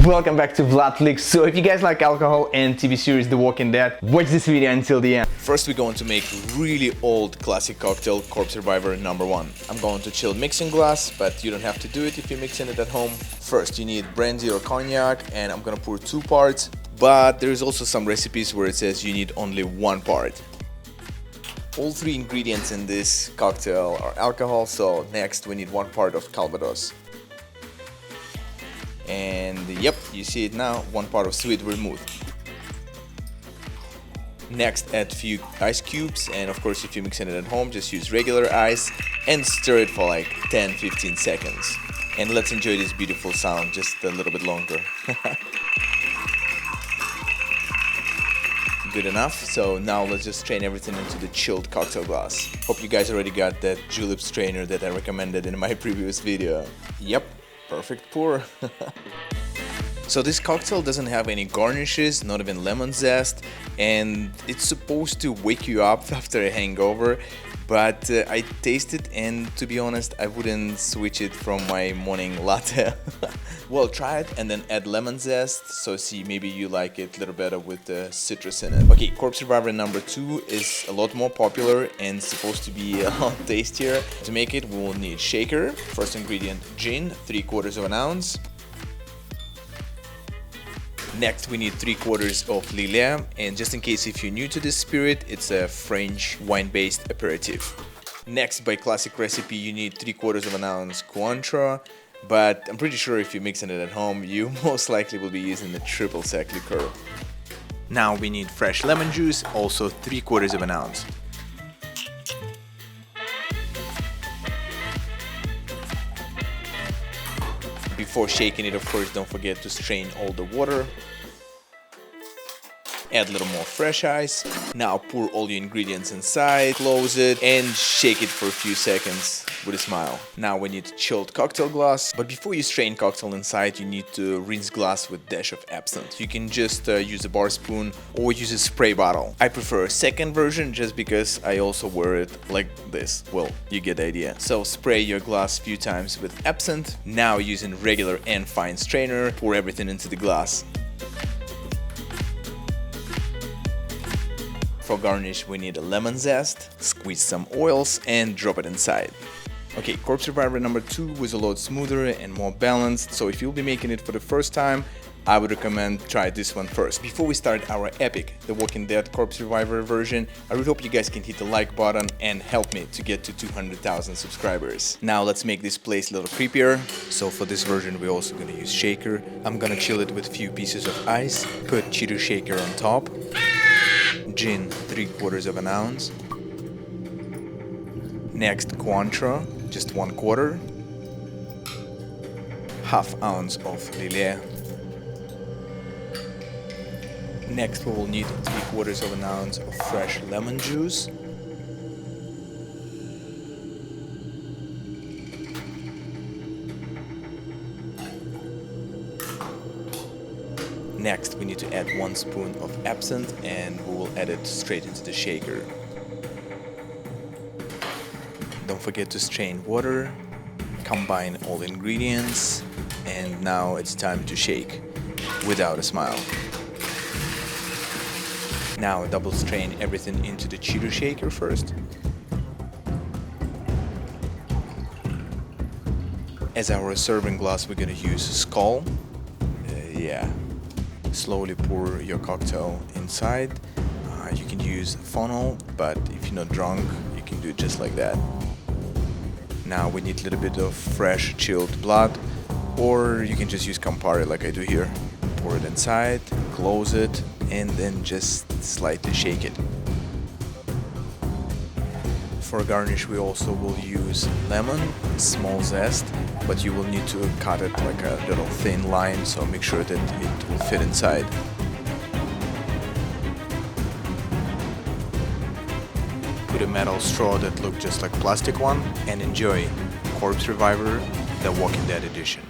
Welcome back to Vlad. So if you guys like alcohol and TV series The Walking Dead, watch this video until the end. First we're going to make really old classic cocktail, Corpse Reviver N.1. I'm going to chill mixing glass, but you don't have to do it if you're mixing it at home. First you need brandy or cognac, and I'm gonna pour 2 parts, but there's also some recipes where it says you need only 1 part. All 3 ingredients in this cocktail are alcohol, so next we need 1 part of Calvados. And yep, you see it now, 1 part of sweet vermouth. Next add few ice cubes, and of course if you're mixing it at home just use regular ice and stir it for like 10-15 seconds. And let's enjoy this beautiful sound just a little bit longer. Good enough. So now let's just strain everything into the chilled cocktail glass. Hope you guys already got that julep strainer that I recommended in my previous video. Yep, perfect pour. So this cocktail doesn't have any garnishes, not even lemon zest, and it's supposed to wake you up after a hangover, but I tasted, and to be honest, I wouldn't switch it from my morning latte. Well, try it and then add lemon zest, so see, maybe you like it a little better with the citrus in it. Okay, Corpse Reviver #2 is a lot more popular and supposed to be a lot tastier. To make it, we will need shaker. First ingredient, gin, 3/4 ounce. Next we need 3/4 of Lillet, and just in case if you're new to this spirit, it's a French wine-based aperitif. Next, by classic recipe, you need 3/4 ounce Cointreau, but I'm pretty sure if you're mixing it at home, you most likely will be using the triple sec liqueur. Now we need fresh lemon juice, also 3/4 ounce. Before shaking it, of course, don't forget to strain all the water. Add a little more fresh ice. Now pour all your ingredients inside, close it, and shake it for a few seconds with a smile. Now we need chilled cocktail glass, but before you strain cocktail inside, you need to rinse glass with dash of absinthe. You can just use a bar spoon or use a spray bottle. I prefer a second version just because I also wear it like this. Well, you get the idea. So spray your glass a few times with absinthe. Now using regular and fine strainer, pour everything into the glass. For garnish we need a lemon zest, squeeze some oils and drop it inside. Okay, Corpse Reviver #2 was a lot smoother and more balanced, so if you'll be making it for the first time, I would recommend try this one first. Before we start our epic The Walking Dead Corpse Reviver version, I really hope you guys can hit the like button and help me to get to 200,000 subscribers. Now let's make this place a little creepier. So for this version we're also gonna use shaker. I'm gonna chill it with a few pieces of ice, put Cheeto shaker on top. Gin, 3/4 ounce. Next, Cointreau, just 1/4. Half ounce of Lillet. Next, we will need 3/4 ounce of fresh lemon juice. Next, we need to add 1 spoon of absinthe, and we will add it straight into the shaker. Don't forget to strain water, combine all ingredients, and now it's time to shake without a smile. Now double strain everything into the Cheeto shaker first. As our serving glass, we're gonna use Skull. Slowly pour your cocktail inside. You can use funnel, but if you're not drunk, you can do it just like that. Now we need a little bit of fresh chilled blood, or you can just use Campari like I do here. Pour it inside, close it, and then just slightly shake it. For garnish we also will use lemon, small zest, but you will need to cut it like a little thin line, so make sure that it will fit inside. Put a metal straw that looks just like plastic one, and enjoy Corpse Reviver The Walking Dead edition.